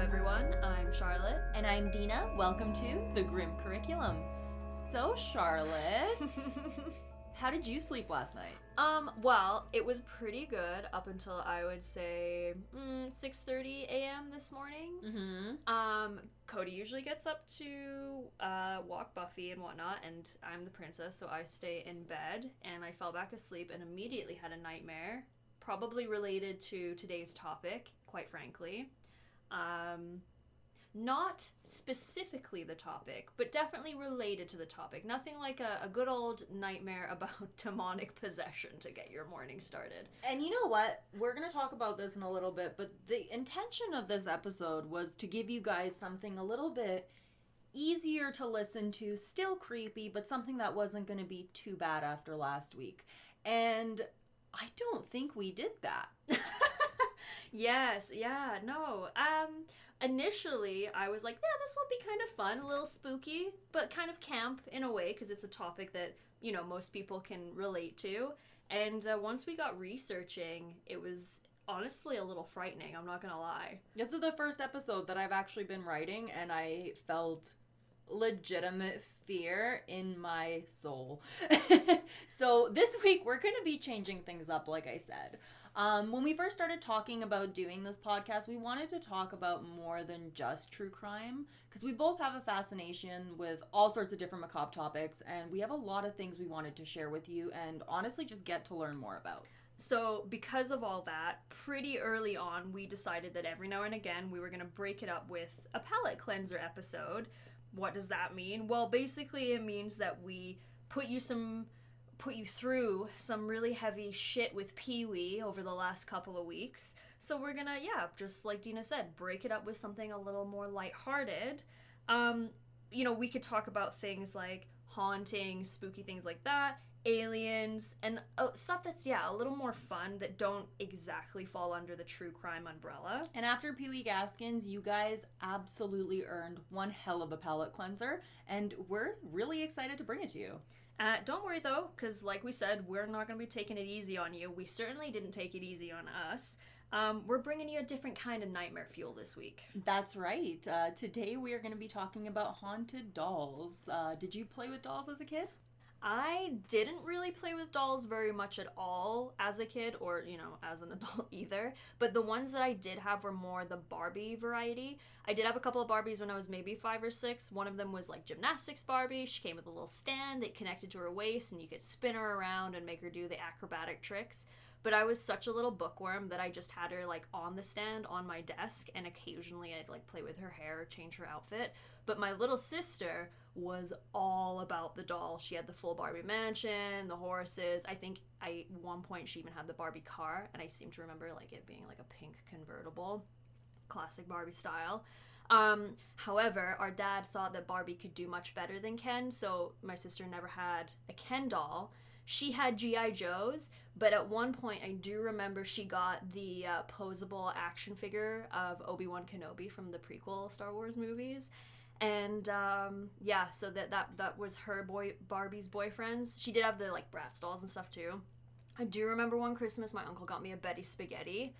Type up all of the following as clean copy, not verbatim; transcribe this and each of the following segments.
everyone. I'm Charlotte. And I'm Dina. Welcome to The Grim Curriculum. So, Charlotte, how did you sleep last night? Well, it was pretty good up until I would say 6:30 a.m. this morning. Mm-hmm. Cody usually gets up to walk Buffy and whatnot, and I'm the princess, so I stay in bed, and I fell back asleep and immediately had a nightmare, probably related to today's topic, quite frankly. Not specifically the topic, but definitely related to the topic. Nothing like a good old nightmare about demonic possession to get your morning started. And you know what? We're going to talk about this in a little bit, but the intention of this episode was to give you guys something a little bit easier to listen to, still creepy, but something that wasn't going to be too bad after last week. And I don't think we did that. Yes, yeah, no. Initially, I was like, yeah, this will be kind of fun, a little spooky, but kind of camp in a way, because it's a topic that, you know, most people can relate to. And once we got researching, it was honestly a little frightening, I'm not gonna lie. This is the first episode that I've actually been writing, and I felt legitimate fear in my soul. So this week, we're going to be changing things up, like I said. When we first started talking about doing this podcast, we wanted to talk about more than just true crime, because we both have a fascination with all sorts of different macabre topics, and we have a lot of things we wanted to share with you and honestly just get to learn more about. So because of all that, pretty early on, we decided that every now and again we were going to break it up with a palate cleanser episode. What does that mean? Well, basically it means that we put you through some really heavy shit with Pee-wee over the last couple of weeks. So we're gonna, just like Dina said, break it up with something a little more lighthearted. We could talk about things like haunting, spooky things like that, aliens, and stuff that's, a little more fun that don't exactly fall under the true crime umbrella. And after Pee-wee Gaskins, you guys absolutely earned one hell of a palate cleanser, and we're really excited to bring it to you. Don't worry though, because like we said, we're not going to be taking it easy on you. We certainly didn't take it easy on us. We're bringing you a different kind of nightmare fuel this week. That's right. Today we are going to be talking about haunted dolls. Did you play with dolls as a kid? I didn't really play with dolls very much at all as a kid, or, as an adult either. But the ones that I did have were more the Barbie variety. I did have a couple of Barbies when I was maybe 5 or 6. One of them was like Gymnastics Barbie. She came with a little stand that connected to her waist, and you could spin her around and make her do the acrobatic tricks. But I was such a little bookworm that I just had her like on the stand on my desk, and occasionally I'd like play with her hair or change her outfit. But my little sister was all about the doll. She had the full Barbie mansion, the horses. I think at one point she even had the Barbie car, and I seem to remember like it being like a pink convertible, classic Barbie style. However, our dad thought that Barbie could do much better than Ken, so my sister never had a Ken doll. She had G.I. Joes, but at one point I do remember she got the posable action figure of Obi-Wan Kenobi from the prequel Star Wars movies. And so that was her Barbie's boyfriends. She did have the like Bratz dolls and stuff too. I do remember one Christmas my uncle got me a Betty Spaghetti.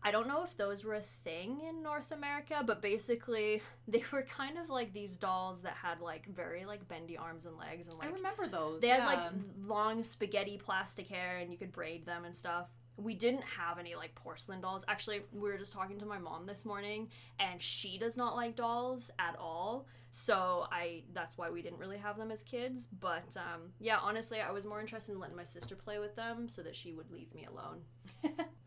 I don't know if those were a thing in North America, but basically they were kind of like these dolls that had like very like bendy arms and legs, and like I remember those. They had like long spaghetti plastic hair, and you could braid them and stuff. We didn't have any like porcelain dolls. Actually, we were just talking to my mom this morning, and she does not like dolls at all. So that's why we didn't really have them as kids. But honestly, I was more interested in letting my sister play with them so that she would leave me alone.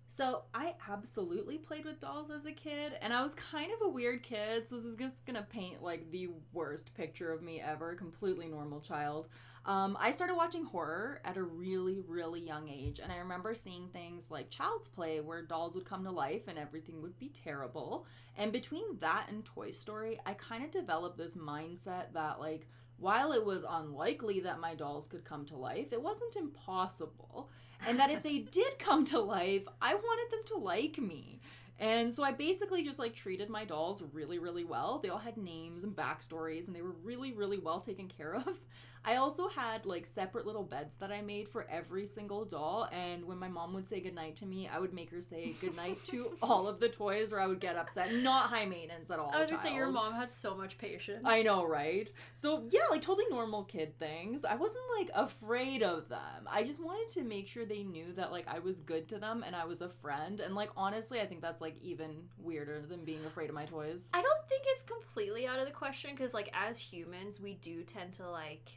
So I absolutely played with dolls as a kid, and I was kind of a weird kid, so this is just gonna paint like the worst picture of me ever, completely normal child. I started watching horror at a really, really young age, and I remember seeing things like Child's Play where dolls would come to life and everything would be terrible. And between that and Toy Story, I kind of developed this mindset that like, while it was unlikely that my dolls could come to life, it wasn't impossible. And that if they did come to life, I wanted them to like me. And so I basically just like treated my dolls really, really well. They all had names and backstories, and they were really, really well taken care of. I also had like separate little beds that I made for every single doll, and when my mom would say goodnight to me, I would make her say goodnight to all of the toys or I would get upset. Not high maintenance at all. I was gonna say, your mom had so much patience. I know, right? So yeah, like totally normal kid things. I wasn't like afraid of them. I just wanted to make sure they knew that like I was good to them and I was a friend. And like honestly, I think that's like even weirder than being afraid of my toys. I don't think it's completely out of the question because like as humans, we do tend to like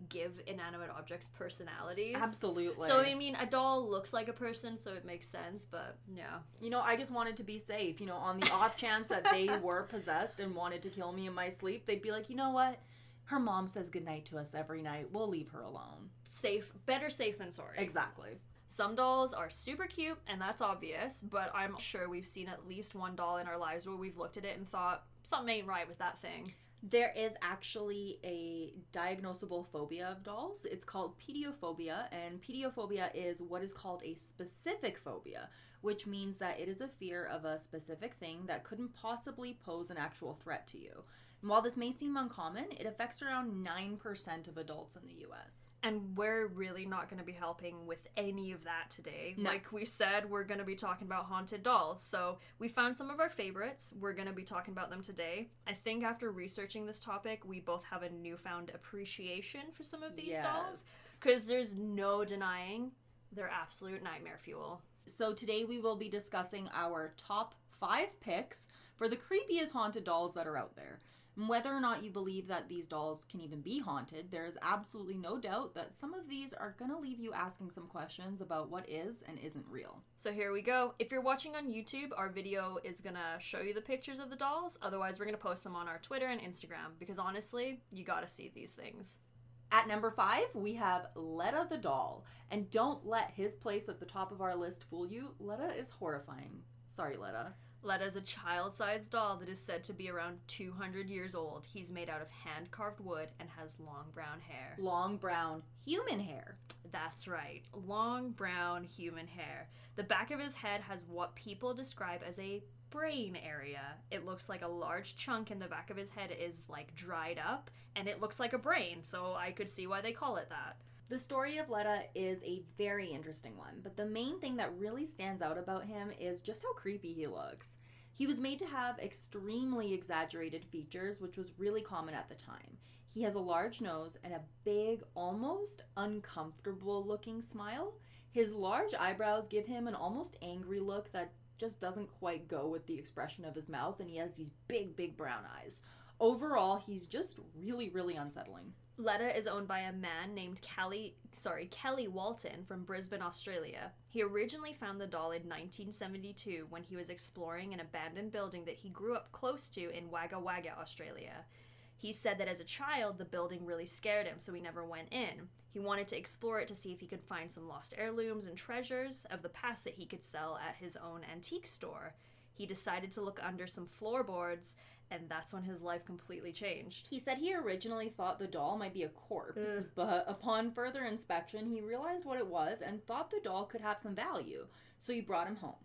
give inanimate objects personalities. Absolutely. So I mean, a doll looks like a person, so it makes sense, but yeah. You know, I just wanted to be safe. You know, on the off chance that they were possessed and wanted to kill me in my sleep, they'd be like, you know what? Her mom says goodnight to us every night. We'll leave her alone. Better safe than sorry. Exactly. Some dolls are super cute, and that's obvious, but I'm sure we've seen at least one doll in our lives where we've looked at it and thought, something ain't right with that thing. There is actually a diagnosable phobia of dolls. It's called pediophobia, and pediophobia is what is called a specific phobia, which means that it is a fear of a specific thing that couldn't possibly pose an actual threat to you. And while this may seem uncommon, it affects around 9% of adults in the US. And we're really not going to be helping with any of that today. No. Like we said, we're going to be talking about haunted dolls. So we found some of our favorites. We're going to be talking about them today. I think after researching this topic, we both have a newfound appreciation for some of these dolls. Because there's no denying they're absolute nightmare fuel. So today we will be discussing our top 5 picks for the creepiest haunted dolls that are out there. Whether or not you believe that these dolls can even be haunted, there is absolutely no doubt that some of these are going to leave you asking some questions about what is and isn't real. So here we go. If you're watching on YouTube, our video is going to show you the pictures of the dolls. Otherwise, we're going to post them on our Twitter and Instagram because honestly, you got to see these things. At number 5, we have Letta the Doll. And don't let his place at the top of our list fool you. Letta is horrifying. Sorry, Letta. Letta is a child-sized doll that is said to be around 200 years old. He's made out of hand-carved wood and has long brown hair. Long brown human hair. That's right. Long brown human hair. The back of his head has what people describe as a brain area. It looks like a large chunk in the back of his head is like dried up and it looks like a brain, so I could see why they call it that. The story of Letta is a very interesting one, but the main thing that really stands out about him is just how creepy he looks. He was made to have extremely exaggerated features, which was really common at the time. He has a large nose and a big, almost uncomfortable looking smile. His large eyebrows give him an almost angry look that just doesn't quite go with the expression of his mouth, and he has these big, big brown eyes. Overall, he's just really, really unsettling. Letta is owned by a man named Kelly Walton from Brisbane, Australia. He originally found the doll in 1972 when he was exploring an abandoned building that he grew up close to in Wagga Wagga, Australia. He said that as a child, the building really scared him, so he never went in. He wanted to explore it to see if he could find some lost heirlooms and treasures of the past that he could sell at his own antique store. He decided to look under some floorboards, and that's when his life completely changed. He said he originally thought the doll might be a corpse, but upon further inspection, he realized what it was and thought the doll could have some value, so he brought him home.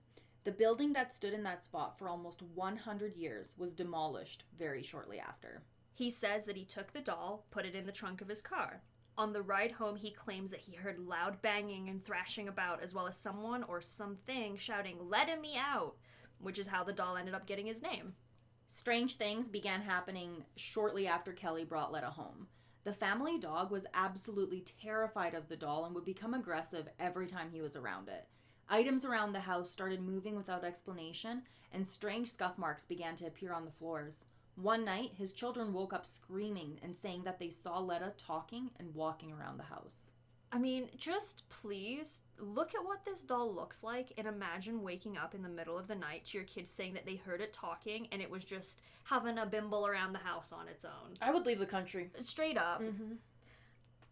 The building that stood in that spot for almost 100 years was demolished very shortly after. He says that he took the doll, put it in the trunk of his car. On the ride home, he claims that he heard loud banging and thrashing about, as well as someone or something shouting, "Let me out!" which is how the doll ended up getting his name. Strange things began happening shortly after Kelly brought Letta home. The family dog was absolutely terrified of the doll and would become aggressive every time he was around it. Items around the house started moving without explanation, and strange scuff marks began to appear on the floors. One night, his children woke up screaming and saying that they saw Letta talking and walking around the house. I mean, just please look at what this doll looks like and imagine waking up in the middle of the night to your kids saying that they heard it talking and it was just having a bimble around the house on its own. I would leave the country. Straight up. Mm-hmm.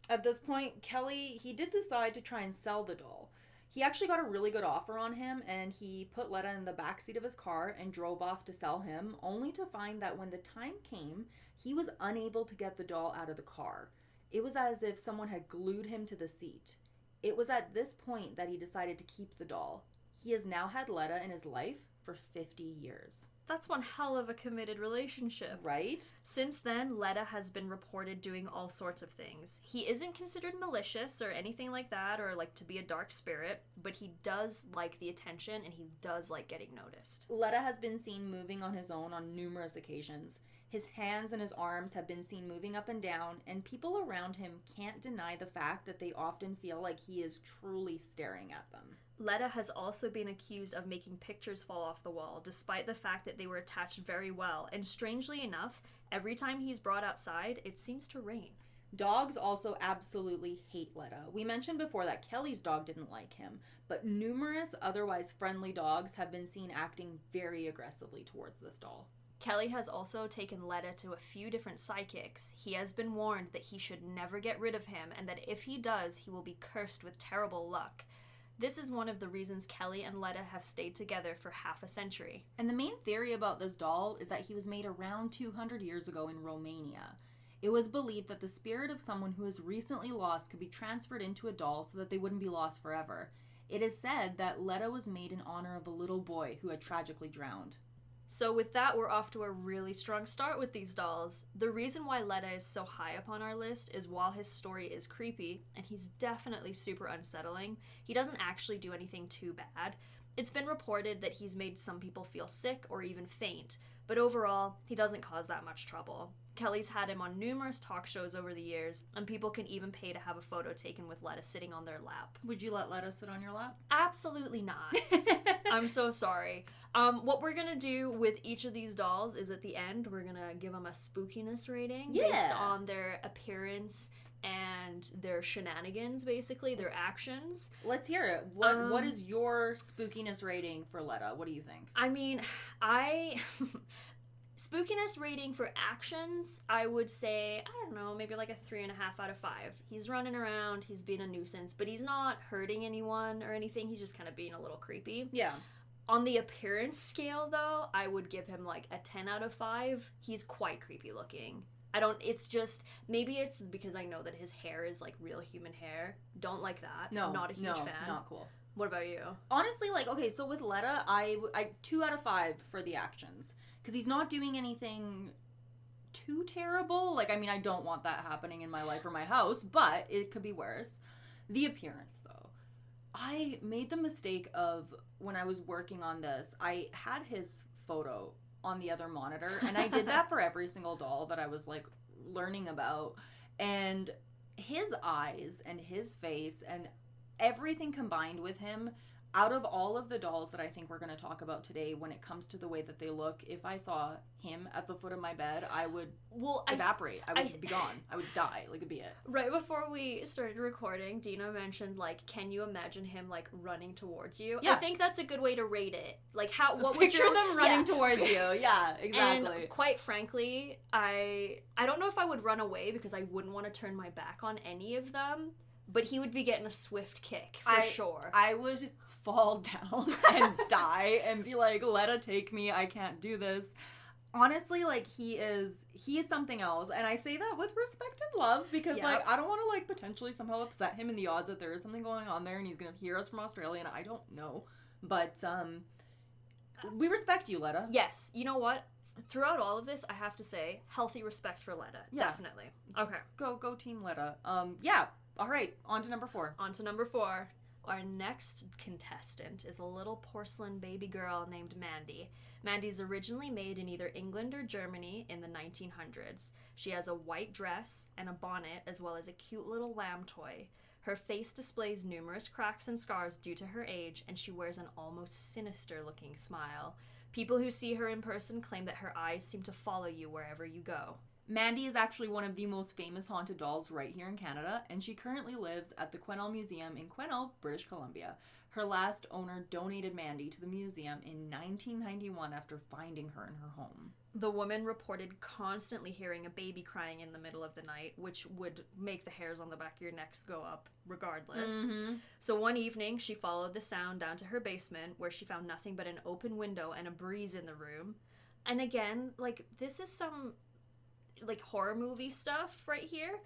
At this point, Kelly, he did decide to try and sell the doll. He actually got a really good offer on him, and he put Letta in the backseat of his car and drove off to sell him, only to find that when the time came, he was unable to get the doll out of the car. It was as if someone had glued him to the seat. It was at this point that he decided to keep the doll. He has now had Letta in his life for 50 years. That's one hell of a committed relationship. Right? Since then, Letta has been reported doing all sorts of things. He isn't considered malicious or anything like that, or like to be a dark spirit, but he does like the attention and he does like getting noticed. Letta has been seen moving on his own on numerous occasions. His hands and his arms have been seen moving up and down, and people around him can't deny the fact that they often feel like he is truly staring at them. Letta has also been accused of making pictures fall off the wall, despite the fact that they were attached very well, and strangely enough, every time he's brought outside, it seems to rain. Dogs also absolutely hate Letta. We mentioned before that Kelly's dog didn't like him, but numerous otherwise friendly dogs have been seen acting very aggressively towards this doll. Kelly has also taken Letta to a few different psychics. He has been warned that he should never get rid of him, and that if he does, he will be cursed with terrible luck. This is one of the reasons Kelly and Letta have stayed together for half a century. And the main theory about this doll is that he was made around 200 years ago in Romania. It was believed that the spirit of someone who is recently lost could be transferred into a doll so that they wouldn't be lost forever. It is said that Letta was made in honor of a little boy who had tragically drowned. So with that, we're off to a really strong start with these dolls. The reason why Letta is so high up on our list is while his story is creepy, and he's definitely super unsettling, he doesn't actually do anything too bad. It's been reported that he's made some people feel sick or even faint, but overall, he doesn't cause that much trouble. Kelly's had him on numerous talk shows over the years, and people can even pay to have a photo taken with Letta sitting on their lap. Would you let Letta sit on your lap? Absolutely not. I'm so sorry. What we're gonna do with each of these dolls is at the end, we're gonna give them a spookiness rating based on their appearance and their shenanigans, basically, their actions. Let's hear it. What is your spookiness rating for Letta? What do you think? I mean, spookiness rating for actions, I would say, I don't know, maybe like a 3.5 out of 5. He's running around, he's being a nuisance, but he's not hurting anyone or anything. He's just kind of being a little creepy. Yeah. On the appearance scale, though, I would give him like a 10 out of 5. He's quite creepy looking. It's just, maybe it's because I know that his hair is like real human hair. Don't like that. No, not a huge fan. Not cool. What about you? Honestly, like, okay, so with Letta, I 2 out of 5 for the actions. Because he's not doing anything too terrible. Like, I mean, I don't want that happening in my life or my house, but it could be worse. The appearance, though. I made the mistake of, when I was working on this, I had his photo on the other monitor, and I did that for every single doll that I was, like, learning about. And his eyes and his face and everything combined with him, out of all of the dolls that I think we're going to talk about today, when it comes to the way that they look, if I saw him at the foot of my bed, I would evaporate. I would just be gone. I would die. Like, it'd be it. Right before we started recording, Dina mentioned, like, can you imagine him, like, running towards you? Yeah. I think that's a good way to rate it. Like, what would Picture them running towards you. Yeah, exactly. And quite frankly, I don't know if I would run away because I wouldn't want to turn my back on any of them, but he would be getting a swift kick for sure. I would fall down and die and be like, Letta, take me, I can't do this. Honestly, like, he is something else, and I say that with respect and love, because like, I don't want to like potentially somehow upset him in the odds that there is something going on there and he's gonna hear us from Australia, and I don't know, but we respect you, Letta. Yes. You know what, throughout all of this, I have to say, healthy respect for Letta. Yeah. Definitely. Okay, go team Letta. Yeah, all right, on to number 4. Our next contestant is a little porcelain baby girl named Mandy. Mandy's originally made in either England or Germany in the 1900s. She has a white dress and a bonnet, as well as a cute little lamb toy. Her face displays numerous cracks and scars due to her age, and she wears an almost sinister-looking smile. People who see her in person claim that her eyes seem to follow you wherever you go. Mandy is actually one of the most famous haunted dolls right here in Canada, and she currently lives at the Quesnel Museum in Quesnel, British Columbia. Her last owner donated Mandy to the museum in 1991 after finding her in her home. The woman reported constantly hearing a baby crying in the middle of the night, which would make the hairs on the back of your necks go up regardless. Mm-hmm. So one evening, she followed the sound down to her basement, where she found nothing but an open window and a breeze in the room. And again, like, this is some like horror movie stuff right here.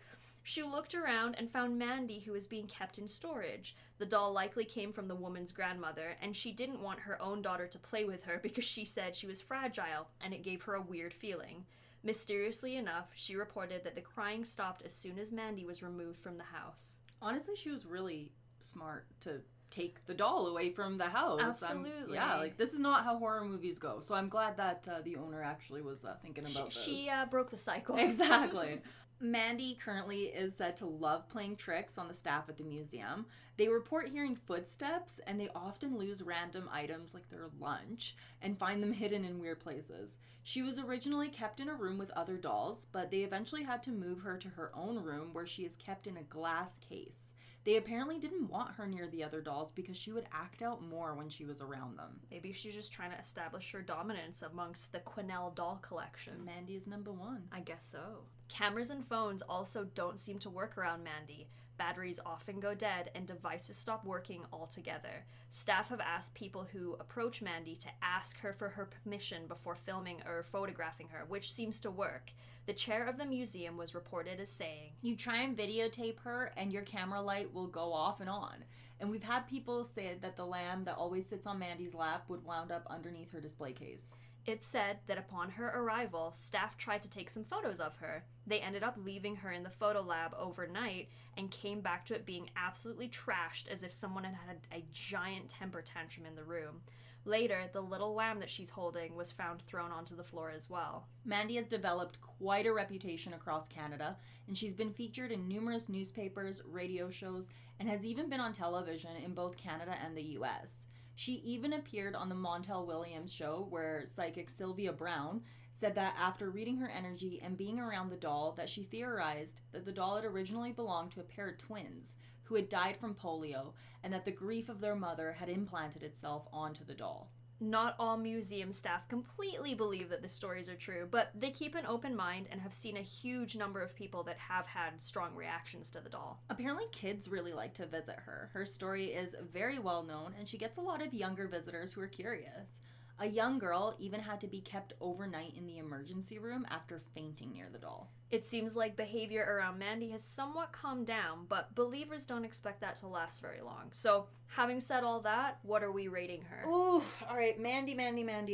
She looked around and found Mandy, who was being kept in storage. The doll likely came from the woman's grandmother, and she didn't want her own daughter to play with her because she said she was fragile, and it gave her a weird feeling. Mysteriously enough, she reported that the crying stopped as soon as Mandy was removed from the house. Honestly, she was really smart to take the doll away from the house. Absolutely. This is not how horror movies go. So I'm glad that the owner actually was thinking about this. She broke the cycle. Exactly. Mandy currently is said to love playing tricks on the staff at the museum. They report hearing footsteps, and they often lose random items like their lunch and find them hidden in weird places. She was originally kept in a room with other dolls, but they eventually had to move her to her own room where she is kept in a glass case. They apparently didn't want her near the other dolls because she would act out more when she was around them. Maybe she's just trying to establish her dominance amongst the Quinnell doll collection. Mandy is number one. I guess so. Cameras and phones also don't seem to work around Mandy. Batteries often go dead and devices stop working altogether. Staff have asked people who approach Mandy to ask her for her permission before filming or photographing her, which seems to work. The chair of the museum was reported as saying, "You try and videotape her and your camera light will go off and on." And we've had people say that the lamb that always sits on Mandy's lap would wound up underneath her display case. It's said that upon her arrival, staff tried to take some photos of her. They ended up leaving her in the photo lab overnight and came back to it being absolutely trashed, as if someone had had a giant temper tantrum in the room. Later, the little lamb that she's holding was found thrown onto the floor as well. Mandy has developed quite a reputation across Canada, and she's been featured in numerous newspapers, radio shows, and has even been on television in both Canada and the US. She even appeared on the Montel Williams show, where psychic Sylvia Brown said that after reading her energy and being around the doll, that she theorized that the doll had originally belonged to a pair of twins who had died from polio, and that the grief of their mother had implanted itself onto the doll. Not all museum staff completely believe that the stories are true, but they keep an open mind and have seen a huge number of people that have had strong reactions to the doll. Apparently kids really like to visit her. Her story is very well known, and she gets a lot of younger visitors who are curious. A young girl even had to be kept overnight in the emergency room after fainting near the doll. It seems like behavior around Mandy has somewhat calmed down, but believers don't expect that to last very long. So, having said all that, what are we rating her? Ooh, all right, Mandy.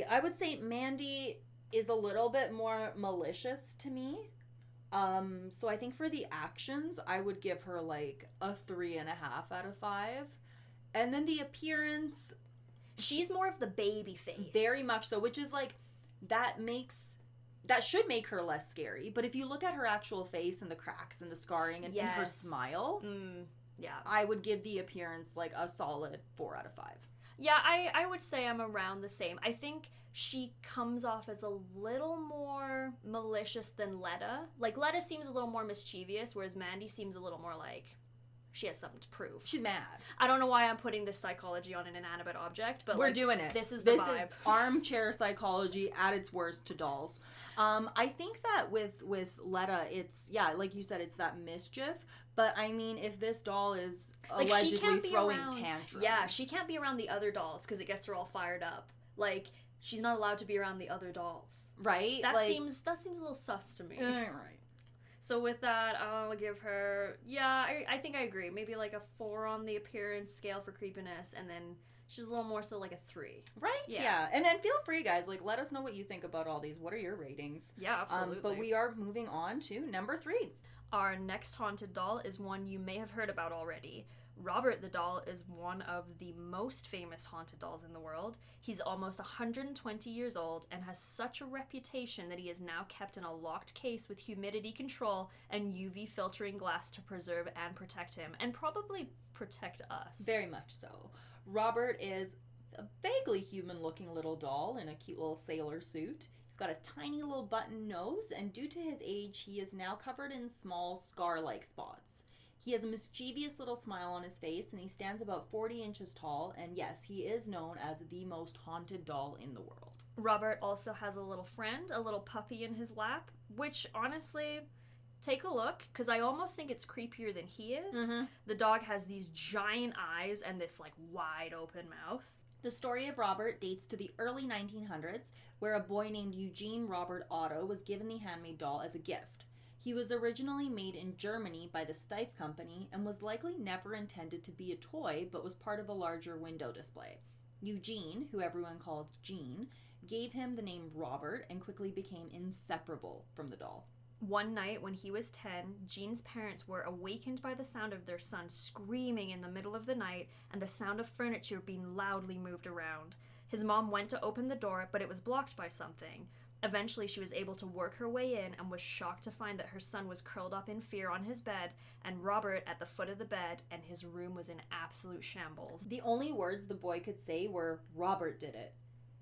I would say Mandy is a little bit more malicious to me. So I think for the actions, I would give her like a 3.5 out of 5. And then the appearance, she's more of the baby face. Very much so, which is like, that should make her less scary. But if you look at her actual face and the cracks and the scarring and her smile, I would give the appearance like a solid 4 out of 5. Yeah, I would say I'm around the same. I think she comes off as a little more malicious than Letta. Like, Letta seems a little more mischievous, whereas Mandy seems a little more like she has something to prove. She's mad. I don't know why I'm putting this psychology on an inanimate object, but we're doing it. This is the vibe. This is armchair psychology at its worst to dolls. I think that with Letta, it's, like you said, it's that mischief. But I mean, if this doll is allegedly throwing tantrums, she can't be around the other dolls because it gets her all fired up. Like, she's not allowed to be around the other dolls, right? That seems a little sus to me. Right. So with that, I'll give her, I think I agree. Maybe like a 4 on the appearance scale for creepiness, and then she's a little more so like a 3. Right, yeah. And feel free, guys, like, let us know what you think about all these. What are your ratings? Yeah, absolutely. But we are moving on to number 3. Our next haunted doll is one you may have heard about already. Robert the doll is one of the most famous haunted dolls in the world. He's almost 120 years old and has such a reputation that he is now kept in a locked case with humidity control and UV filtering glass to preserve and protect him, and probably protect us. Very much so. Robert is a vaguely human-looking little doll in a cute little sailor suit. He's got a tiny little button nose, and due to his age, he is now covered in small scar-like spots. He has a mischievous little smile on his face, and he stands about 40 inches tall, and yes, he is known as the most haunted doll in the world. Robert also has a little friend, a little puppy in his lap, which, honestly, take a look, because I almost think it's creepier than he is. Mm-hmm. The dog has these giant eyes and this, like, wide open mouth. The story of Robert dates to the early 1900s, where a boy named Eugene Robert Otto was given the handmade doll as a gift. He was originally made in Germany by the Steiff Company and was likely never intended to be a toy, but was part of a larger window display. Eugene, who everyone called Gene, gave him the name Robert and quickly became inseparable from the doll. One night when he was 10, Gene's parents were awakened by the sound of their son screaming in the middle of the night and the sound of furniture being loudly moved around. His mom went to open the door, but it was blocked by something. Eventually, she was able to work her way in and was shocked to find that her son was curled up in fear on his bed and Robert at the foot of the bed, and his room was in absolute shambles. The only words the boy could say were, "Robert did it."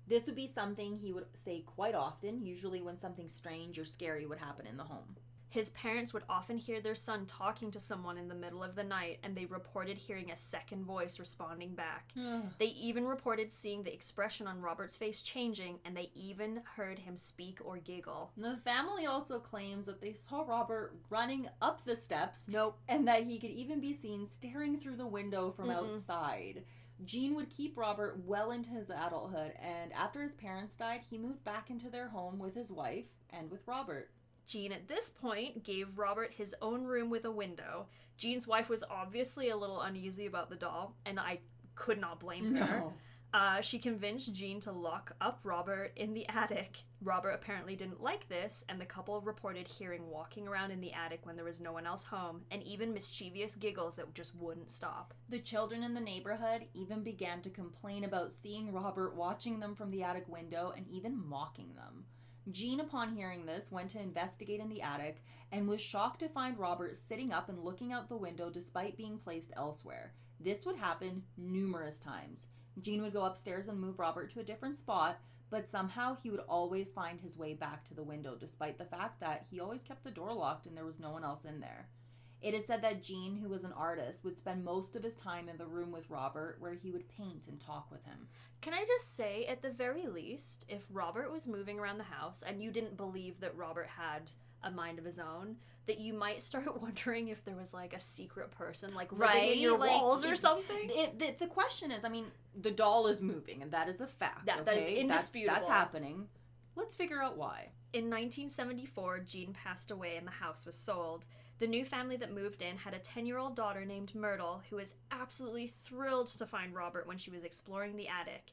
This would be something he would say quite often, usually when something strange or scary would happen in the home. His parents would often hear their son talking to someone in the middle of the night, and they reported hearing a second voice responding back. They even reported seeing the expression on Robert's face changing, and they even heard him speak or giggle. The family also claims that they saw Robert running up the steps. Nope. And that he could even be seen staring through the window from outside. Gene would keep Robert well into his adulthood, and after his parents died, he moved back into their home with his wife and with Robert. Gene, at this point, gave Robert his own room with a window. Gene's wife was obviously a little uneasy about the doll, and I could not blame her. She convinced Gene to lock up Robert in the attic. Robert apparently didn't like this, and the couple reported hearing walking around in the attic when there was no one else home, and even mischievous giggles that just wouldn't stop. The children in the neighborhood even began to complain about seeing Robert watching them from the attic window and even mocking them. Gene, upon hearing this, went to investigate in the attic and was shocked to find Robert sitting up and looking out the window despite being placed elsewhere. This would happen numerous times. Gene would go upstairs and move Robert to a different spot, but somehow he would always find his way back to the window despite the fact that he always kept the door locked and there was no one else in there. It is said that Gene, who was an artist, would spend most of his time in the room with Robert where he would paint and talk with him. Can I just say, at the very least, if Robert was moving around the house and you didn't believe that Robert had a mind of his own, that you might start wondering if there was like a secret person like living in your walls or something. The question is, I mean, the doll is moving and that is a fact. That is indisputable. That's happening. Let's figure out why. In 1974, Gene passed away and the house was sold. The new family that moved in had a 10-year-old daughter named Myrtle who was absolutely thrilled to find Robert when she was exploring the attic.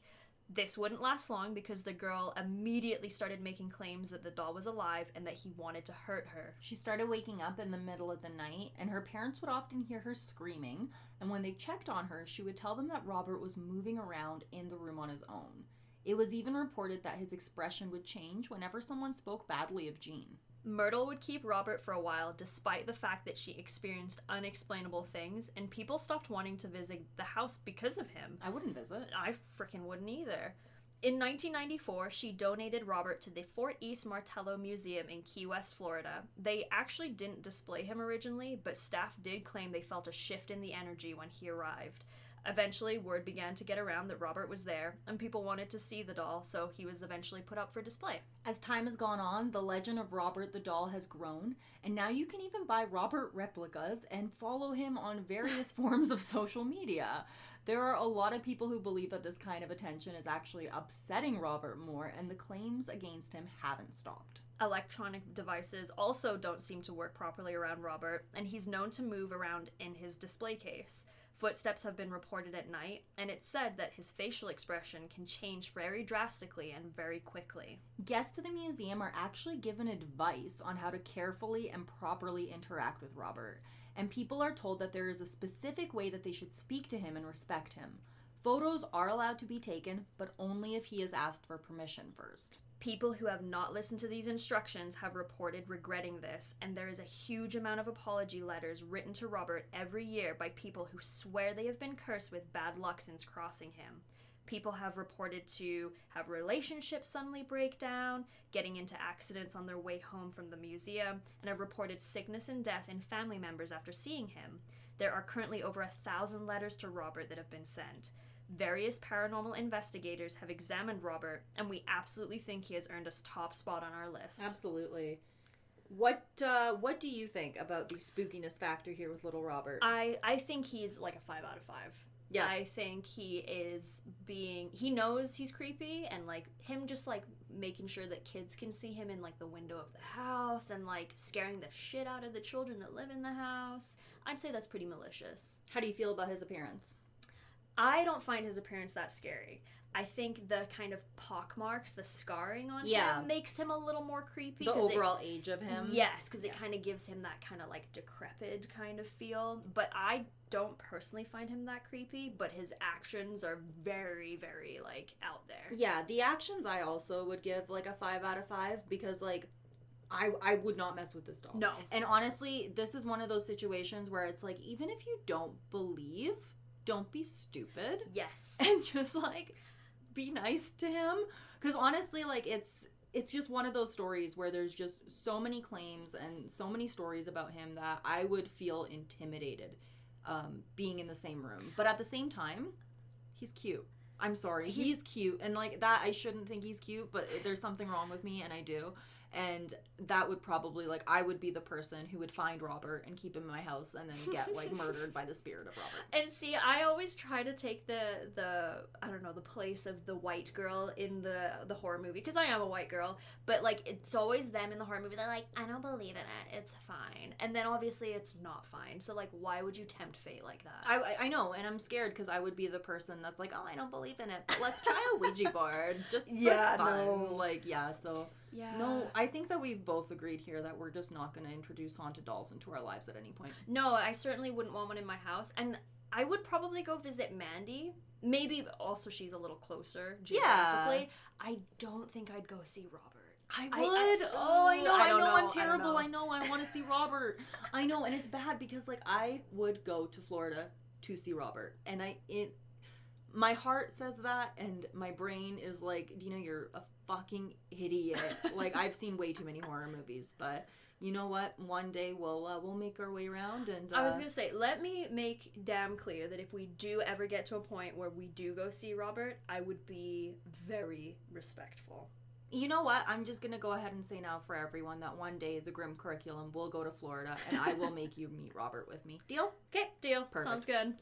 This wouldn't last long because the girl immediately started making claims that the doll was alive and that he wanted to hurt her. She started waking up in the middle of the night, and her parents would often hear her screaming, and when they checked on her, she would tell them that Robert was moving around in the room on his own. It was even reported that his expression would change whenever someone spoke badly of Gene. Myrtle would keep Robert for a while despite the fact that she experienced unexplainable things, and people stopped wanting to visit the house because of him. I wouldn't visit. I freaking wouldn't either. In 1994, she donated Robert to the Fort East Martello Museum in Key West, Florida. They actually didn't display him originally, but staff did claim they felt a shift in the energy when he arrived. Eventually, word began to get around that Robert was there, and people wanted to see the doll, so he was eventually put up for display. As time has gone on, the legend of Robert the doll has grown, and now you can even buy Robert replicas and follow him on various forms of social media. There are a lot of people who believe that this kind of attention is actually upsetting Robert more, and the claims against him haven't stopped. Electronic devices also don't seem to work properly around Robert, and he's known to move around in his display case. Footsteps have been reported at night, and it's said that his facial expression can change very drastically and very quickly. Guests to the museum are actually given advice on how to carefully and properly interact with Robert, and people are told that there is a specific way that they should speak to him and respect him. Photos are allowed to be taken, but only if he has asked for permission first. People who have not listened to these instructions have reported regretting this, and there is a huge amount of apology letters written to Robert every year by people who swear they have been cursed with bad luck since crossing him. People have reported to have relationships suddenly break down, getting into accidents on their way home from the museum, and have reported sickness and death in family members after seeing him. There are currently over 1,000 letters to Robert that have been sent. Various paranormal investigators have examined Robert, and we absolutely think he has earned a top spot on our list. Absolutely. What do you think about the spookiness factor here with little Robert? I think he's like a 5 out of 5. Yeah. I think he knows he's creepy, and like him just like making sure that kids can see him in like the window of the house and like scaring the shit out of the children that live in the house. I'd say that's pretty malicious. How do you feel about his appearance? I don't find his appearance that scary. I think the kind of pockmarks, the scarring on him makes him a little more creepy. The overall age of him? Yes, because it kind of gives him that kind of like decrepit kind of feel. But I don't personally find him that creepy, but his actions are very, very like out there. Yeah, the actions I also would give like a 5 out of 5 because like I would not mess with this doll. No. And honestly, this is one of those situations where it's like, even if you don't believe, don't be stupid. Yes. And just like be nice to him, because honestly like it's just one of those stories where there's just so many claims and so many stories about him that I would feel intimidated being in the same room. But at the same time, he's cute. I'm sorry, he's cute, and like that I shouldn't think he's cute, but there's something wrong with me and I do. And that would probably, like, I would be the person who would find Robert and keep him in my house and then get, like, murdered by the spirit of Robert. And see, I always try to take the I don't know, the place of the white girl in the horror movie, because I am a white girl, but, like, it's always them in the horror movie. They're like, I don't believe in it. It's fine. And then, obviously, it's not fine. So, like, why would you tempt fate like that? I know, and I'm scared because I would be the person that's like, oh, I don't believe in it, but let's try a Ouija board. Just for fun. No. Like, yeah, so... Yeah. No, I think that we've both agreed here that we're just not going to introduce haunted dolls into our lives at any point. No, I certainly wouldn't want one in my house. And I would probably go visit Mandy. Maybe also she's a little closer geographically. Yeah. I don't think I'd go see Robert. I would. I know. I'm terrible. I know. I want to see Robert. I know, and it's bad because like I would go to Florida to see Robert, and my heart says that, and my brain is like, Dina, you're a fucking idiot. Like, I've seen way too many horror movies, but you know what? One day we'll make our way around. And I was gonna say, let me make damn clear that if we do ever get to a point where we do go see Robert, I would be very respectful. You know what? I'm just gonna go ahead and say now for everyone that one day the Grim Curriculum will go to Florida, and I will make you meet Robert with me. Deal? Okay, deal. Perfect. Sounds good.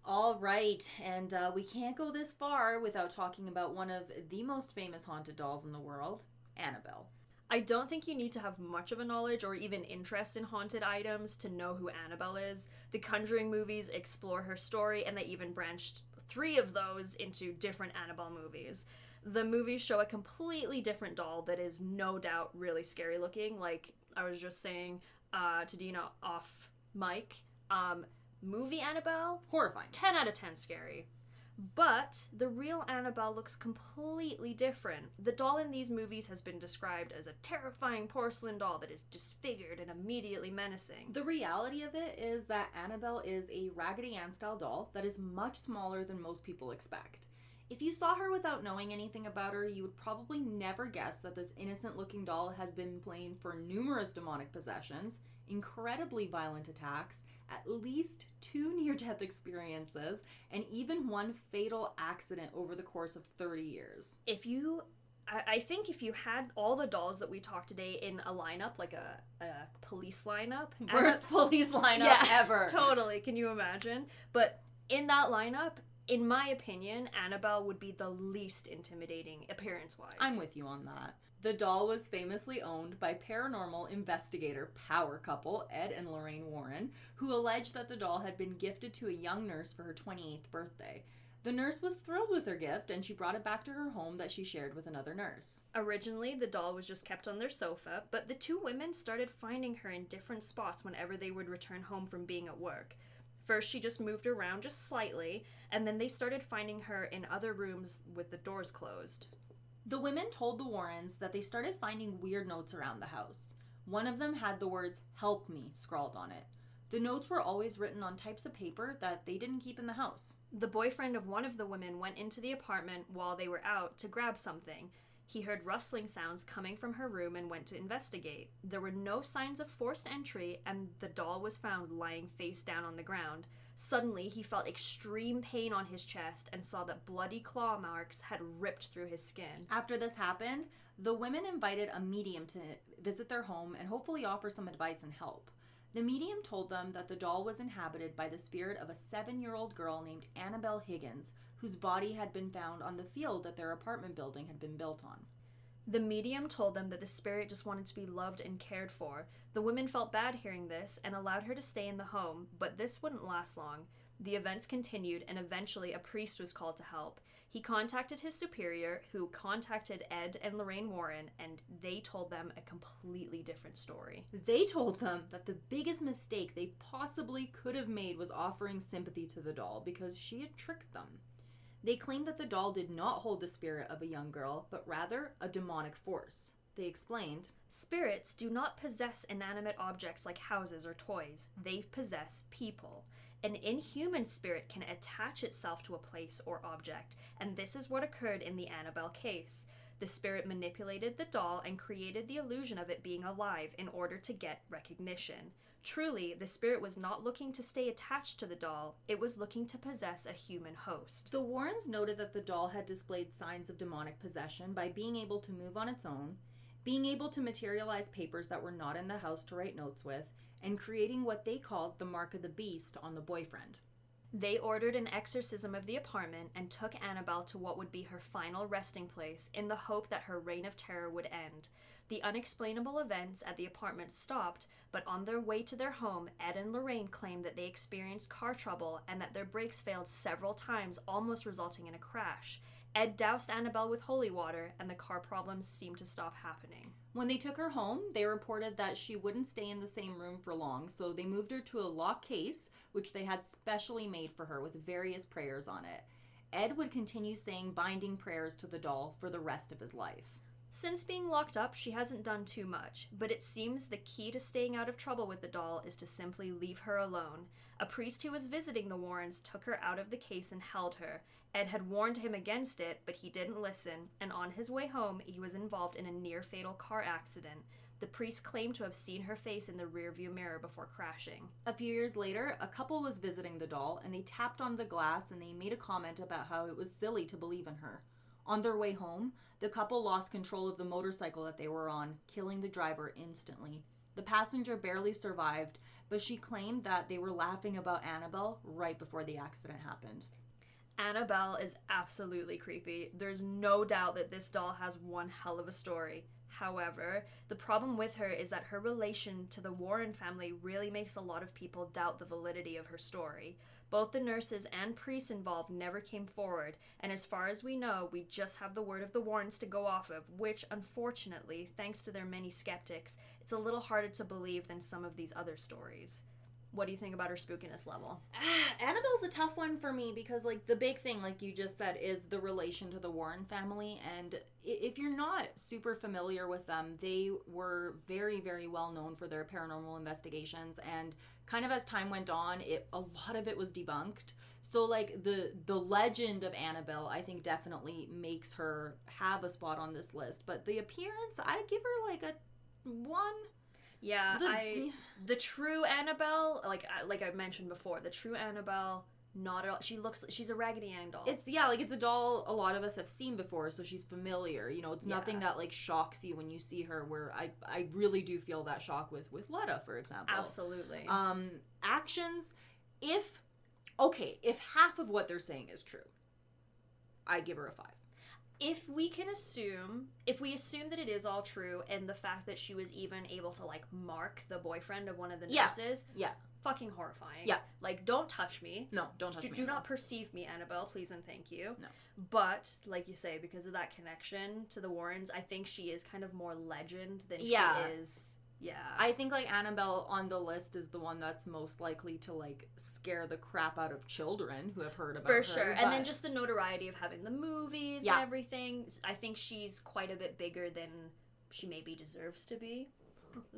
All right, and we can't go this far without talking about one of the most famous haunted dolls in the world, Annabelle. I don't think you need to have much of a knowledge or even interest in haunted items to know who Annabelle is. The Conjuring movies explore her story, and they even branched 3 of those into different Annabelle movies. The movies show a completely different doll that is no doubt really scary looking. Like I was just saying to Dina off mic, movie Annabelle, horrifying. 10 out of 10 scary. But the real Annabelle looks completely different. The doll in these movies has been described as a terrifying porcelain doll that is disfigured and immediately menacing. The reality of it is that Annabelle is a Raggedy Ann style doll that is much smaller than most people expect. If you saw her without knowing anything about her, you would probably never guess that this innocent looking doll has been blamed for numerous demonic possessions, incredibly violent attacks, at least 2 near-death experiences, and even 1 fatal accident over the course of 30 years. I think if you had all the dolls that we talked today in a lineup, like a police lineup. Worst police lineup ever. Totally. Can you imagine? But in that lineup, in my opinion, Annabelle would be the least intimidating appearance-wise. I'm with you on that. The doll was famously owned by paranormal investigator power couple Ed and Lorraine Warren, who alleged that the doll had been gifted to a young nurse for her 28th birthday. The nurse was thrilled with her gift, and she brought it back to her home that she shared with another nurse. Originally, the doll was just kept on their sofa, but the 2 women started finding her in different spots whenever they would return home from being at work. First, she just moved around just slightly, and then they started finding her in other rooms with the doors closed. The women told the Warrens that they started finding weird notes around the house. One of them had the words, "Help me," scrawled on it. The notes were always written on types of paper that they didn't keep in the house. The boyfriend of one of the women went into the apartment while they were out to grab something. He heard rustling sounds coming from her room and went to investigate. There were no signs of forced entry, and the doll was found lying face down on the ground. Suddenly, he felt extreme pain on his chest and saw that bloody claw marks had ripped through his skin. After this happened, the women invited a medium to visit their home and hopefully offer some advice and help. The medium told them that the doll was inhabited by the spirit of a 7-year-old girl named Annabelle Higgins, whose body had been found on the field that their apartment building had been built on. The medium told them that the spirit just wanted to be loved and cared for. The women felt bad hearing this and allowed her to stay in the home, but this wouldn't last long. The events continued, and eventually a priest was called to help. He contacted his superior, who contacted Ed and Lorraine Warren, and they told them a completely different story. They told them that the biggest mistake they possibly could have made was offering sympathy to the doll because she had tricked them. They claimed that the doll did not hold the spirit of a young girl, but rather a demonic force. They explained, "Spirits do not possess inanimate objects like houses or toys. They possess people. An inhuman spirit can attach itself to a place or object, and this is what occurred in the Annabelle case. The spirit manipulated the doll and created the illusion of it being alive in order to get recognition. Truly, the spirit was not looking to stay attached to the doll, it was looking to possess a human host." The Warrens noted that the doll had displayed signs of demonic possession by being able to move on its own, being able to materialize papers that were not in the house to write notes with, and creating what they called the mark of the beast on the boyfriend. They ordered an exorcism of the apartment and took Annabelle to what would be her final resting place in the hope that her reign of terror would end. The unexplainable events at the apartment stopped, but on their way to their home, Ed and Lorraine claimed that they experienced car trouble and that their brakes failed several times, almost resulting in a crash. Ed doused Annabelle with holy water, and the car problems seemed to stop happening. When they took her home, they reported that she wouldn't stay in the same room for long, so they moved her to a locked case, which they had specially made for her with various prayers on it. Ed would continue saying binding prayers to the doll for the rest of his life. Since being locked up, she hasn't done too much, but it seems the key to staying out of trouble with the doll is to simply leave her alone. A priest who was visiting the Warrens took her out of the case and held her. Ed had warned him against it, but he didn't listen, and on his way home, he was involved in a near-fatal car accident. The priest claimed to have seen her face in the rearview mirror before crashing. A few years later, a couple was visiting the doll, and they tapped on the glass and they made a comment about how it was silly to believe in her. On their way home, the couple lost control of the motorcycle that they were on, killing the driver instantly. The passenger barely survived, but she claimed that they were laughing about Annabelle right before the accident happened. Annabelle is absolutely creepy. There's no doubt that this doll has one hell of a story. However, the problem with her is that her relation to the Warren family really makes a lot of people doubt the validity of her story. Both the nurses and priests involved never came forward, and as far as we know, we just have the word of the Warrens to go off of, which, unfortunately, thanks to their many skeptics, it's a little harder to believe than some of these other stories. What do you think about her spookiness level? Annabelle's a tough one for me because, the big thing, like you just said, is the relation to the Warren family. And if you're not super familiar with them, they were very, very well known for their paranormal investigations. And kind of as time went on, a lot of it was debunked. So, the legend of Annabelle, I think, definitely makes her have a spot on this list. But the appearance, I give her, a 1. Yeah, the true Annabelle, like I mentioned before, the true Annabelle, not at all. She's a Raggedy Ann doll. It's a doll a lot of us have seen before, so she's familiar. It's nothing that shocks you when you see her. Where I really do feel that shock with Letta, for example. Absolutely. Actions, if half of what they're saying is true, I give her a 5. If we assume that it is all true, and the fact that she was even able to mark the boyfriend of one of the nurses, fucking horrifying. Yeah, don't touch me. No, don't touch me. Do not perceive me, Annabelle, please and thank you. No, but like you say, because of that connection to the Warrens, I think she is kind of more legend than she is. Yeah. I think Annabelle on the list is the one that's most likely to scare the crap out of children who have heard about her. For sure. And then just the notoriety of having the movies and everything. I think she's quite a bit bigger than she maybe deserves to be.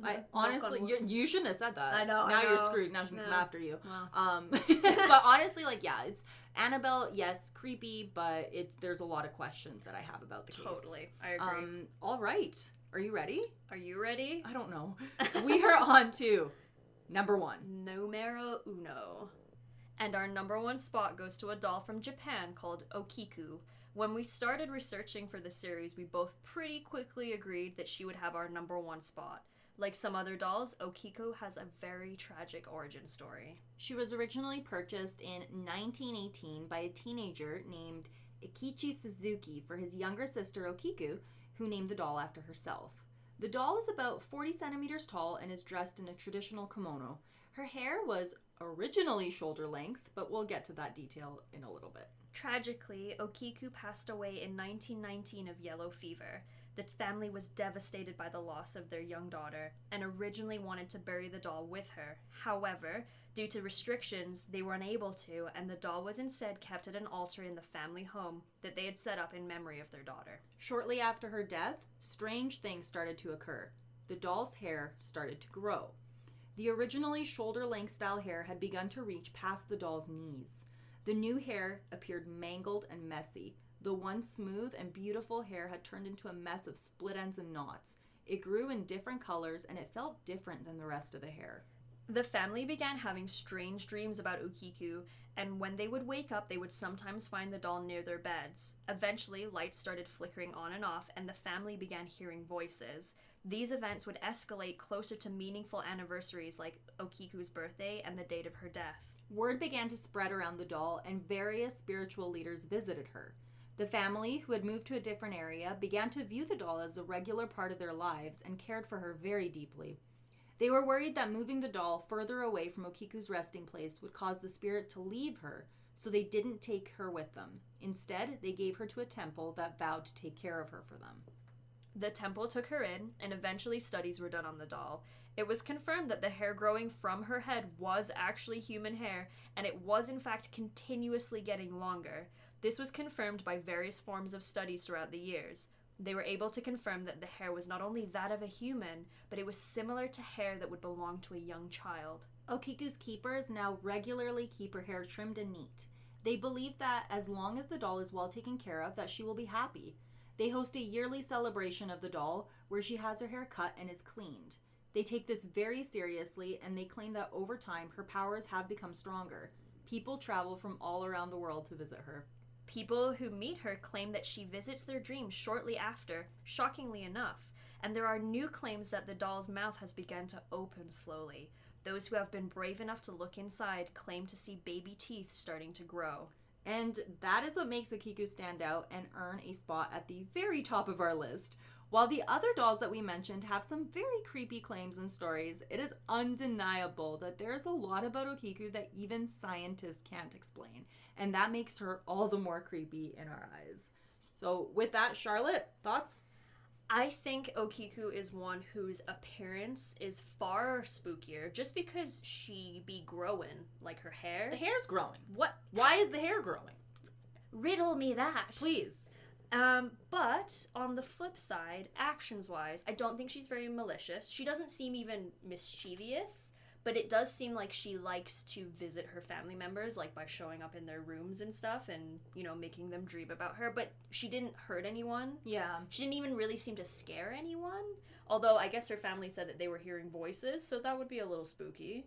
I honestly, you shouldn't have said that. I know. Now you're screwed. Now she can come after you. Well. But honestly, like, yeah, it's Annabelle. Yes, creepy, but there's a lot of questions that I have about the case. Totally, I agree. All right, are you ready? Are you ready? I don't know. We are on to number 1. Numero uno. And our number 1 spot goes to a doll from Japan called Okiku. When we started researching for the series, we both pretty quickly agreed that she would have our number 1 spot. Like some other dolls, Okiku has a very tragic origin story. She was originally purchased in 1918 by a teenager named Ikichi Suzuki for his younger sister Okiku, who named the doll after herself. The doll is about 40 centimeters tall and is dressed in a traditional kimono. Her hair was originally shoulder length, but we'll get to that detail in a little bit. Tragically, Okiku passed away in 1919 of yellow fever. The family was devastated by the loss of their young daughter and originally wanted to bury the doll with her. However, due to restrictions, they were unable to, and the doll was instead kept at an altar in the family home that they had set up in memory of their daughter. Shortly after her death, strange things started to occur. The doll's hair started to grow. The originally shoulder-length style hair had begun to reach past the doll's knees. The new hair appeared mangled and messy. The once smooth and beautiful hair had turned into a mess of split ends and knots. It grew in different colors, and it felt different than the rest of the hair. The family began having strange dreams about Okiku, and when they would wake up, they would sometimes find the doll near their beds. Eventually, lights started flickering on and off, and the family began hearing voices. These events would escalate closer to meaningful anniversaries like Okiku's birthday and the date of her death. Word began to spread around the doll, and various spiritual leaders visited her. The family, who had moved to a different area, began to view the doll as a regular part of their lives and cared for her very deeply. They were worried that moving the doll further away from Okiku's resting place would cause the spirit to leave her, so they didn't take her with them. Instead, they gave her to a temple that vowed to take care of her for them. The temple took her in, and eventually studies were done on the doll. It was confirmed that the hair growing from her head was actually human hair, and it was in fact continuously getting longer. This was confirmed by various forms of studies throughout the years. They were able to confirm that the hair was not only that of a human, but it was similar to hair that would belong to a young child. Okiku's keepers now regularly keep her hair trimmed and neat. They believe that as long as the doll is well taken care of, that she will be happy. They host a yearly celebration of the doll where she has her hair cut and is cleaned. They take this very seriously, and they claim that over time her powers have become stronger. People travel from all around the world to visit her. People who meet her claim that she visits their dreams shortly after, shockingly enough, and there are new claims that the doll's mouth has begun to open slowly. Those who have been brave enough to look inside claim to see baby teeth starting to grow. And that is what makes Okiku stand out and earn a spot at the very top of our list. While the other dolls that we mentioned have some very creepy claims and stories, it is undeniable that there's a lot about Okiku that even scientists can't explain. And that makes her all the more creepy in our eyes. So with that, Charlotte, thoughts? I think Okiku is one whose appearance is far spookier just because she be growing, like her hair. The hair's growing. What? Why is the hair growing? Riddle me that. Please. But on the flip side, actions-wise, I don't think she's very malicious. She doesn't seem even mischievous, but it does seem like she likes to visit her family members, like by showing up in their rooms and stuff and, you know, making them dream about her. But she didn't hurt anyone. Yeah. She didn't even really seem to scare anyone. Although I guess her family said that they were hearing voices, so that would be a little spooky.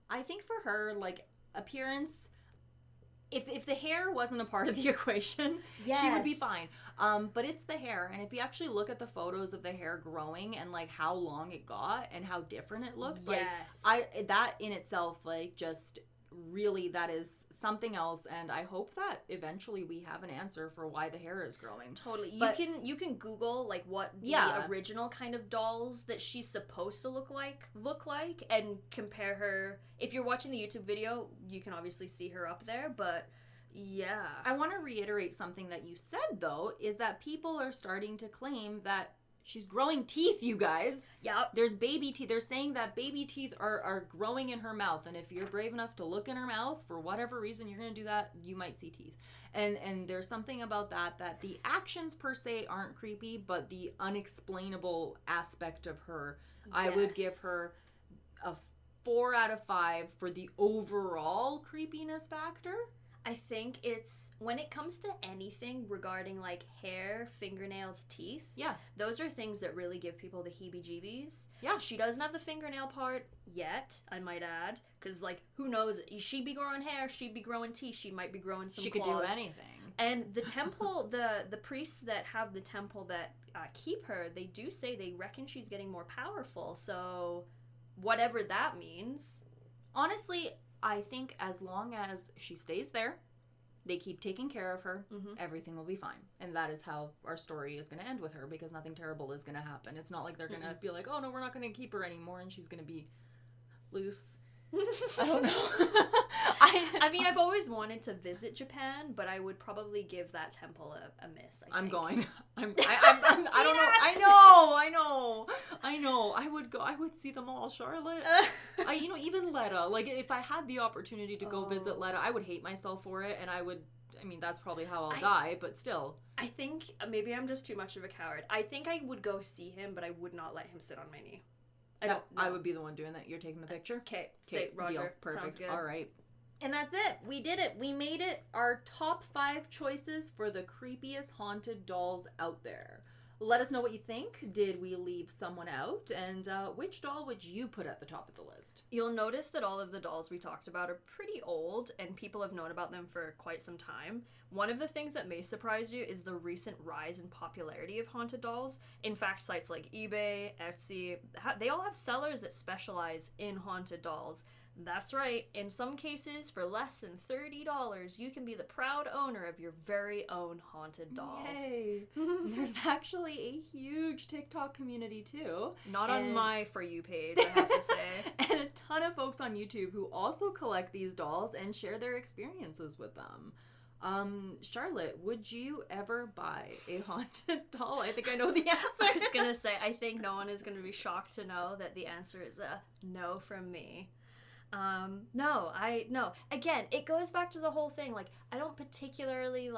I think for her, like, appearance... If the hair wasn't a part of the equation, yes, she would be fine. But it's the hair, and if you actually look at the photos of the hair growing and like how long it got and how different it looked, yes, like that in itself, like just really that is something else. And I hope that eventually we have an answer for why the hair is growing. Totally, but, you can Google like what the original kind of dolls that she's supposed to look like, and compare her. If you're watching the YouTube video, you can obviously see her up there, but yeah. I want to reiterate something that you said, though, is that people are starting to claim that she's growing teeth, you guys. Yep. There's baby teeth. They're saying that baby teeth are growing in her mouth, and if you're brave enough to look in her mouth, for whatever reason you're going to do that, you might see teeth. And there's something about that the actions per se aren't creepy, but the unexplainable aspect of her I would give her a 4 out of 5 for the overall creepiness factor. I think it's when it comes to anything regarding like hair, fingernails, teeth. Yeah. Those are things that really give people the heebie-jeebies. Yeah. She doesn't have the fingernail part yet, I might add, because like who knows? She'd be growing hair, she'd be growing teeth, she might be growing some. She claws. could do anything. And the temple, the priests that have the temple that keep her, they do say they reckon she's getting more powerful. So, whatever that means. Honestly, I think as long as she stays there, they keep taking care of her, everything will be fine. And that is how our story is going to end with her, because nothing terrible is going to happen. It's not like they're going to be like, oh no, we're not going to keep her anymore, and she's going to be loose. I don't know. I mean, I've always wanted to visit Japan, but I would probably give that temple a miss. I'm going. I don't know. I know. I would go. I would see them all, Charlotte. Even Letta. Like, if I had the opportunity to go visit Letta, I would hate myself for it, and I mean, that's probably how I'll die, but still. I think maybe I'm just too much of a coward. I think I would go see him, but I would not let him sit on my knee. I would be the one doing that. You're taking the picture? Okay. Say, Roger. Deal. Perfect. Sounds good. All right. And that's it. We did it. We made it. Our top 5 choices for the creepiest haunted dolls out there. Let us know what you think. Did we leave someone out? And which doll would you put at the top of the list? You'll notice that all of the dolls we talked about are pretty old, and people have known about them for quite some time. One of the things that may surprise you is the recent rise in popularity of haunted dolls. In fact, sites like eBay, Etsy, they all have sellers that specialize in haunted dolls. That's right, in some cases, for less than $30, you can be the proud owner of your very own haunted doll. Yay! There's actually a huge TikTok community, too. Not on my For You page, I have to say. And a ton of folks on YouTube who also collect these dolls and share their experiences with them. Charlotte, would you ever buy a haunted doll? I think I know the answer. I was gonna say, I think no one is gonna be shocked to know that the answer is a no from me. No. Again, it goes back to the whole thing. Like, I don't particularly,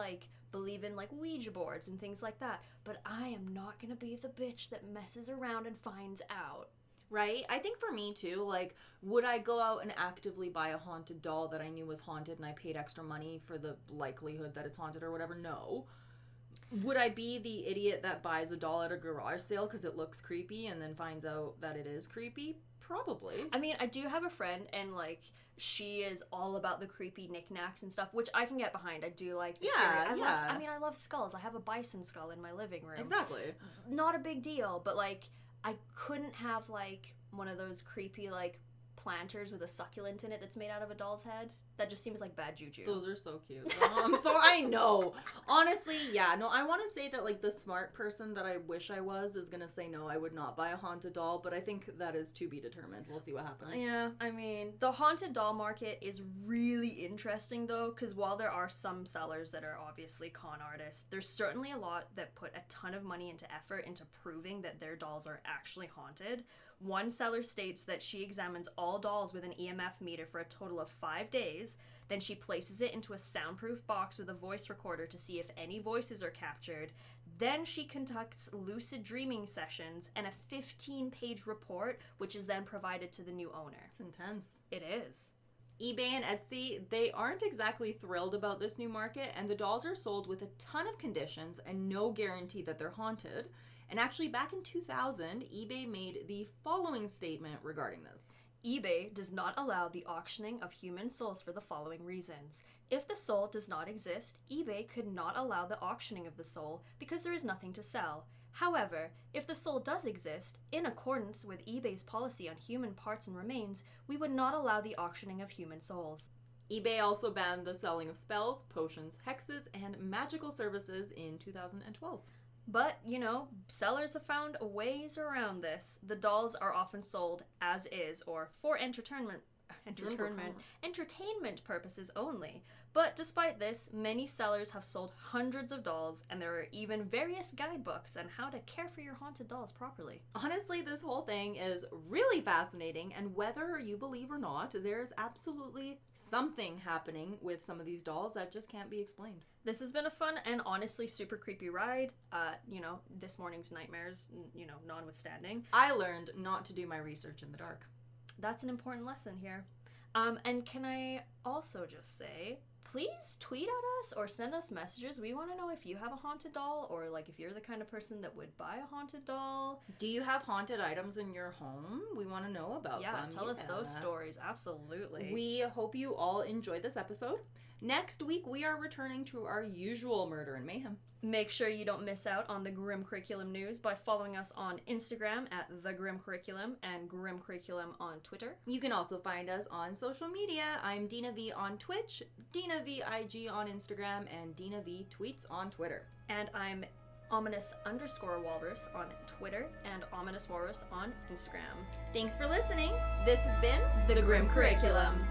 believe in, Ouija boards and things like that, but I am not gonna be the bitch that messes around and finds out. Right? I think for me, too, would I go out and actively buy a haunted doll that I knew was haunted and I paid extra money for the likelihood that it's haunted or whatever? No. Would I be the idiot that buys a doll at a garage sale because it looks creepy and then finds out that it is creepy? Probably. I mean, I do have a friend, and, she is all about the creepy knickknacks and stuff, which I can get behind. I do like the theory. I love skulls. I have a bison skull in my living room. Exactly. Not a big deal, but, I couldn't have, one of those creepy, planters with a succulent in it that's made out of a doll's head. That just seems like bad juju. Those are so cute. I know. Honestly, yeah. No, I want to say that, the smart person that I wish I was is going to say, no, I would not buy a haunted doll, but I think that is to be determined. We'll see what happens. Yeah, I mean, the haunted doll market is really interesting, though, because while there are some sellers that are obviously con artists, there's certainly a lot that put a ton of money into effort into proving that their dolls are actually haunted. One seller states that she examines all dolls with an EMF meter for a total of 5 days. Then she places it into a soundproof box with a voice recorder to see if any voices are captured. Then she conducts lucid dreaming sessions and a 15-page report, which is then provided to the new owner. It's intense. It is. eBay and Etsy, they aren't exactly thrilled about this new market, and the dolls are sold with a ton of conditions and no guarantee that they're haunted. And actually, back in 2000, eBay made the following statement regarding this. eBay does not allow the auctioning of human souls for the following reasons. If the soul does not exist, eBay could not allow the auctioning of the soul because there is nothing to sell. However, if the soul does exist, in accordance with eBay's policy on human parts and remains, we would not allow the auctioning of human souls. eBay also banned the selling of spells, potions, hexes, and magical services in 2012. But, sellers have found ways around this. The dolls are often sold as is or for entertainment entertainment purposes only. But despite this, many sellers have sold hundreds of dolls, and there are even various guidebooks on how to care for your haunted dolls properly. Honestly, this whole thing is really fascinating, and whether you believe or not, there's absolutely something happening with some of these dolls that just can't be explained. This has been a fun and honestly super creepy ride. This morning's nightmares, notwithstanding. I learned not to do my research in the dark. That's an important lesson here. And can I also just say, please tweet at us or send us messages. We want to know if you have a haunted doll, or like if you're the kind of person that would buy a haunted doll. Do you have haunted items in your home? We want to know about them. Tell us those stories. Absolutely. We hope you all enjoyed this episode. Next week, we are returning to our usual murder and mayhem. Make sure you don't miss out on the Grim Curriculum news by following us on Instagram at The Grim Curriculum and Grim Curriculum on Twitter. You can also find us on social media. I'm Dina V on Twitch, Dina VIG on Instagram, and Dina V Tweets on Twitter. And I'm ominous_walrus on Twitter and ominouswalrus on Instagram. Thanks for listening. This has been The Grim Curriculum.